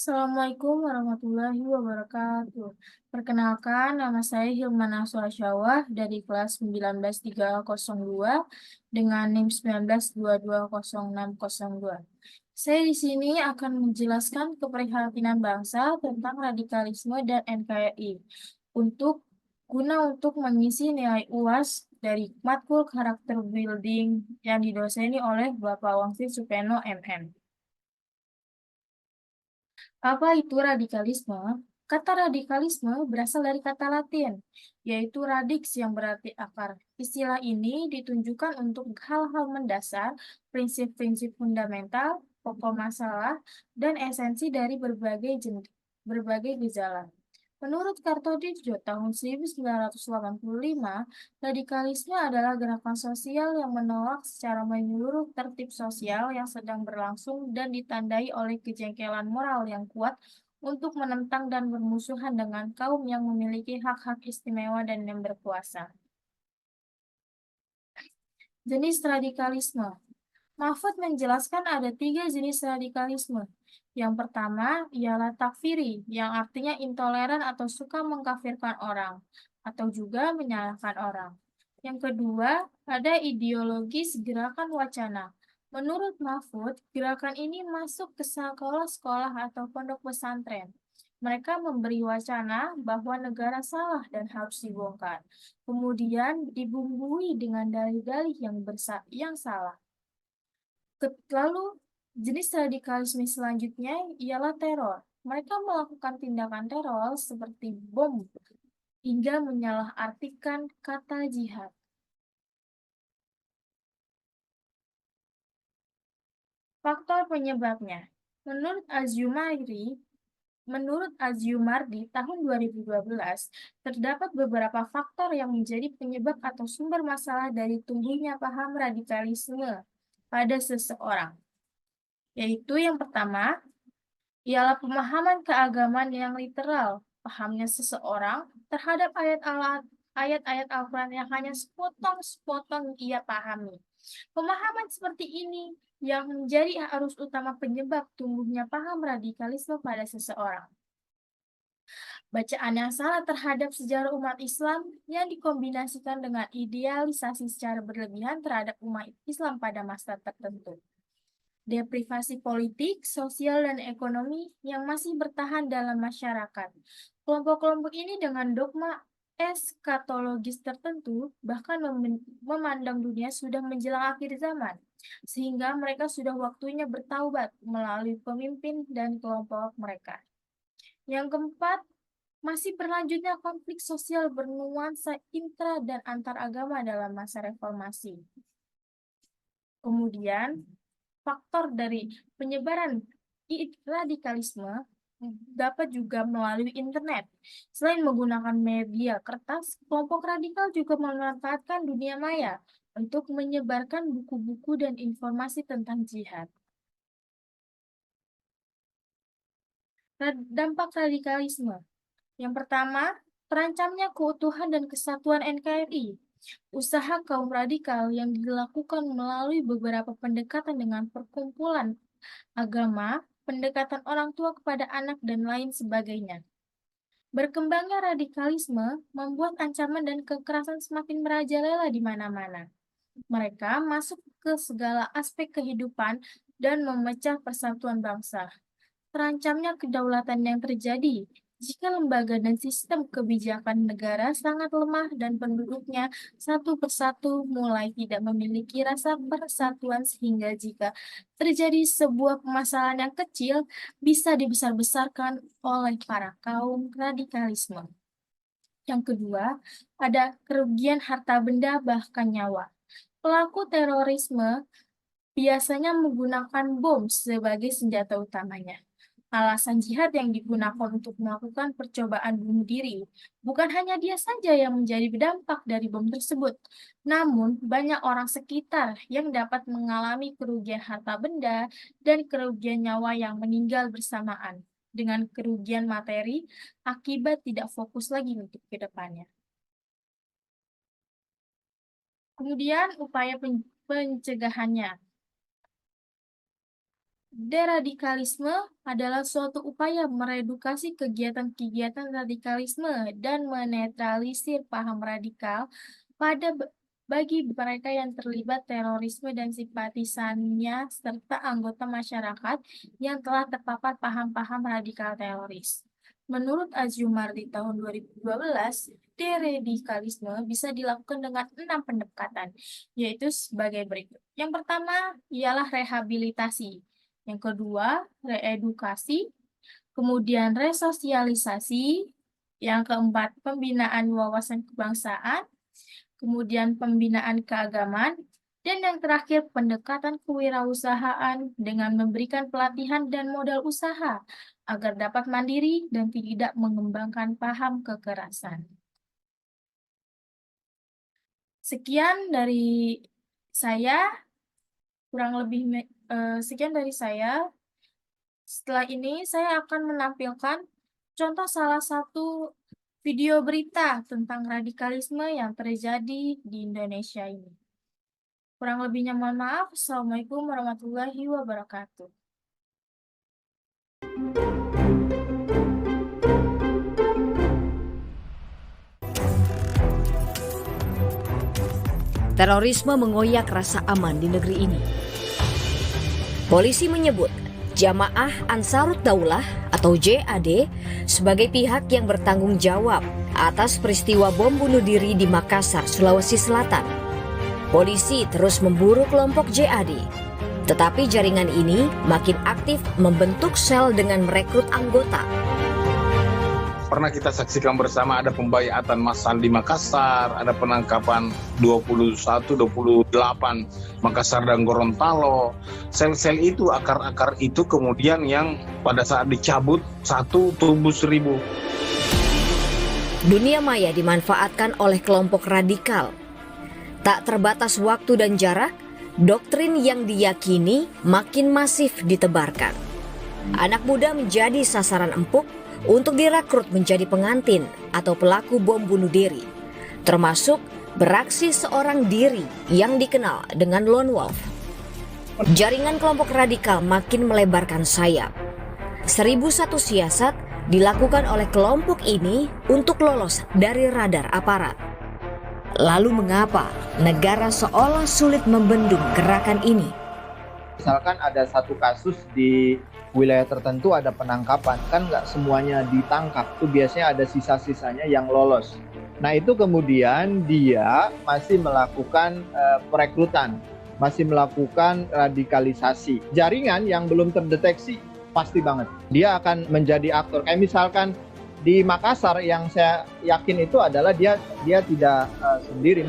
Assalamualaikum warahmatullahi wabarakatuh. Perkenalkan, nama saya Hilmana Suhasyawah dari kelas 19302 dengan NIM 192200602. Saya di sini akan menjelaskan keprihatinan bangsa tentang radikalisme dan NKRI guna untuk mengisi nilai UAS dari matkul karakter building yang didoseni oleh Bapak Wangsit Supeno MM. Apa itu radikalisme? Kata radikalisme berasal dari kata Latin, yaitu radix yang berarti akar. Istilah ini ditunjukkan untuk hal-hal mendasar, prinsip-prinsip fundamental, pokok masalah, dan esensi dari berbagai gejala. Menurut Kartodinjo tahun 1985, radikalisme adalah gerakan sosial yang menolak secara menyeluruh tertib sosial yang sedang berlangsung dan ditandai oleh kejengkelan moral yang kuat untuk menentang dan bermusuhan dengan kaum yang memiliki hak-hak istimewa dan yang berkuasa. Jenis radikalisme. Mahfud menjelaskan ada 3 jenis radikalisme. Yang pertama ialah takfiri, yang artinya intoleran atau suka mengkafirkan orang, atau juga menyalahkan orang. Yang kedua, ada ideologis gerakan wacana. Menurut Mahfud, gerakan ini masuk ke sekolah-sekolah atau pondok pesantren. Mereka memberi wacana bahwa negara salah dan harus dibongkar. Kemudian dibumbui dengan dalih-dalih yang salah. Lalu, jenis radikalisme selanjutnya ialah teror. Mereka melakukan tindakan teror seperti bom hingga menyalahartikan kata jihad. Faktor penyebabnya. Menurut Aziumardi tahun 2012, terdapat beberapa faktor yang menjadi penyebab atau sumber masalah dari tumbuhnya paham radikalisme pada seseorang. Yaitu yang pertama, ialah pemahaman keagamaan yang literal, pahamnya seseorang terhadap ayat-ayat Al-Quran yang hanya sepotong-sepotong ia pahami. Pemahaman seperti ini yang menjadi arus utama penyebab tumbuhnya paham radikalisme pada seseorang. Bacaan yang salah terhadap sejarah umat Islam yang dikombinasikan dengan idealisasi secara berlebihan terhadap umat Islam pada masa tertentu. Deprivasi politik, sosial, dan ekonomi yang masih bertahan dalam masyarakat. Kelompok-kelompok ini dengan dogma eskatologis tertentu bahkan memandang dunia sudah menjelang akhir zaman, sehingga mereka sudah waktunya bertaubat melalui pemimpin dan kelompok mereka. Yang keempat, masih berlanjutnya konflik sosial bernuansa intra dan antar agama dalam masa reformasi. Kemudian, faktor dari penyebaran radikalisme dapat juga melalui internet. Selain menggunakan media kertas, kelompok radikal juga memanfaatkan dunia maya untuk menyebarkan buku-buku dan informasi tentang jihad. Dampak radikalisme. Yang pertama, terancamnya keutuhan dan kesatuan NKRI. Usaha kaum radikal yang dilakukan melalui beberapa pendekatan dengan perkumpulan agama, pendekatan orang tua kepada anak, dan lain sebagainya. Berkembangnya radikalisme membuat ancaman dan kekerasan semakin merajalela di mana-mana. Mereka masuk ke segala aspek kehidupan dan memecah persatuan bangsa. Terancamnya kedaulatan yang terjadi jika lembaga dan sistem kebijakan negara sangat lemah dan penduduknya satu persatu mulai tidak memiliki rasa persatuan sehingga jika terjadi sebuah permasalahan yang kecil bisa dibesar-besarkan oleh para kaum radikalisme. Yang kedua, ada kerugian harta benda bahkan nyawa. Pelaku terorisme biasanya menggunakan bom sebagai senjata utamanya. Alasan jihad yang digunakan untuk melakukan percobaan bunuh diri. Bukan hanya dia saja yang menjadi berdampak dari bom tersebut, namun banyak orang sekitar yang dapat mengalami kerugian harta benda dan kerugian nyawa yang meninggal bersamaan dengan kerugian materi akibat tidak fokus lagi untuk ke depannya. Kemudian upaya pencegahannya. Deradikalisme adalah suatu upaya meredukasi kegiatan-kegiatan radikalisme dan menetralisir paham radikal bagi mereka yang terlibat terorisme dan simpatisannya serta anggota masyarakat yang telah terpapar paham-paham radikal teroris. Menurut Azumar di tahun 2012, deradikalisme bisa dilakukan dengan 6 pendekatan, yaitu sebagai berikut. Yang pertama ialah rehabilitasi. Yang kedua, reedukasi, kemudian resosialisasi, yang keempat, pembinaan wawasan kebangsaan, kemudian pembinaan keagamaan, dan yang terakhir, pendekatan kewirausahaan dengan memberikan pelatihan dan modal usaha agar dapat mandiri dan tidak mengembangkan paham kekerasan. Sekian dari saya, sekian dari saya. Setelah ini saya akan menampilkan contoh salah satu video berita tentang radikalisme yang terjadi di Indonesia ini. Kurang lebihnya mohon maaf. Assalamualaikum warahmatullahi wabarakatuh. Terorisme mengoyak rasa aman di negeri ini. Polisi menyebut Jamaah Ansarut Daulah atau JAD sebagai pihak yang bertanggung jawab atas peristiwa bom bunuh diri di Makassar, Sulawesi Selatan. Polisi terus memburu kelompok JAD, tetapi jaringan ini makin aktif membentuk sel dengan merekrut anggota. Pernah kita saksikan bersama ada pembayatan massal di Makassar, ada penangkapan 21, 28 Makassar dan Gorontalo. Sel-sel itu, akar-akar itu kemudian yang pada saat dicabut satu tumbuh 1000. Dunia maya dimanfaatkan oleh kelompok radikal. Tak terbatas waktu dan jarak, doktrin yang diyakini makin masif ditebarkan. Anak muda menjadi sasaran empuk untuk direkrut menjadi pengantin atau pelaku bom bunuh diri, termasuk beraksi seorang diri yang dikenal dengan lone wolf. Jaringan kelompok radikal makin melebarkan sayap. 1001 siasat dilakukan oleh kelompok ini untuk lolos dari radar aparat. Lalu mengapa negara seolah sulit membendung gerakan ini? Misalkan ada satu kasus di wilayah tertentu ada penangkapan, kan nggak semuanya ditangkap, itu biasanya ada sisa-sisanya yang lolos. Nah itu kemudian dia masih melakukan perekrutan, masih melakukan radikalisasi. Jaringan yang belum terdeteksi pasti banget, dia akan menjadi aktor. Kayak misalkan di Makassar yang saya yakin itu adalah dia tidak sendiri.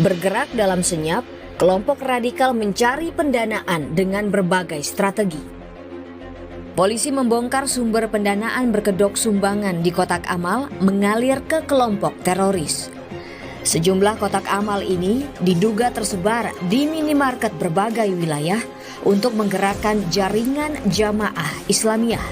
Bergerak dalam senyap, kelompok radikal mencari pendanaan dengan berbagai strategi. Polisi membongkar sumber pendanaan berkedok sumbangan di kotak amal mengalir ke kelompok teroris. Sejumlah kotak amal ini diduga tersebar di minimarket berbagai wilayah untuk menggerakkan jaringan Jamaah Islamiyah.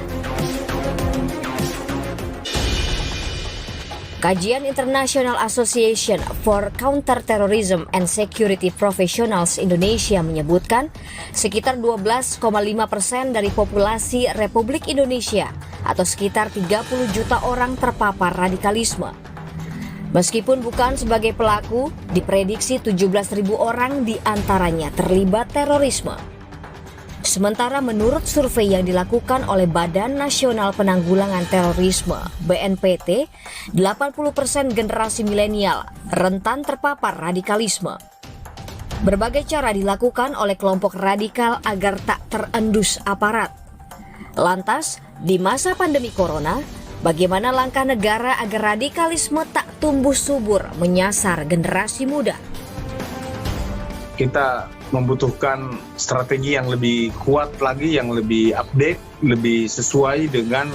Kajian International Association for Counter-Terrorism and Security Professionals Indonesia menyebutkan sekitar 12,5% dari populasi Republik Indonesia atau sekitar 30 juta orang terpapar radikalisme. Meskipun bukan sebagai pelaku, diprediksi 17.000 orang diantaranya terlibat terorisme. Sementara menurut survei yang dilakukan oleh Badan Nasional Penanggulangan Terorisme (BNPT), 80% generasi milenial rentan terpapar radikalisme. Berbagai cara dilakukan oleh kelompok radikal agar tak terendus aparat. Lantas, di masa pandemi corona, bagaimana langkah negara agar radikalisme tak tumbuh subur menyasar generasi muda? Kita membutuhkan strategi yang lebih kuat lagi, yang lebih update, lebih sesuai dengan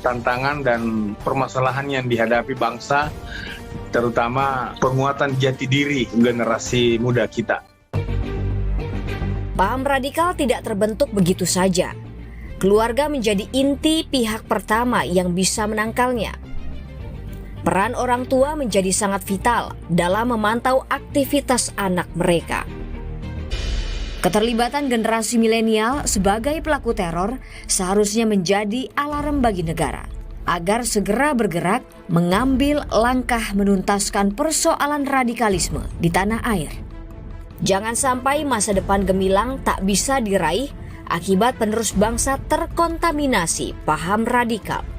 tantangan dan permasalahan yang dihadapi bangsa, terutama penguatan jati diri generasi muda kita. Paham radikal tidak terbentuk begitu saja. Keluarga menjadi inti pihak pertama yang bisa menangkalnya. Peran orang tua menjadi sangat vital dalam memantau aktivitas anak mereka. Keterlibatan generasi milenial sebagai pelaku teror seharusnya menjadi alarm bagi negara agar segera bergerak mengambil langkah menuntaskan persoalan radikalisme di tanah air. Jangan sampai masa depan gemilang tak bisa diraih akibat penerus bangsa terkontaminasi paham radikal.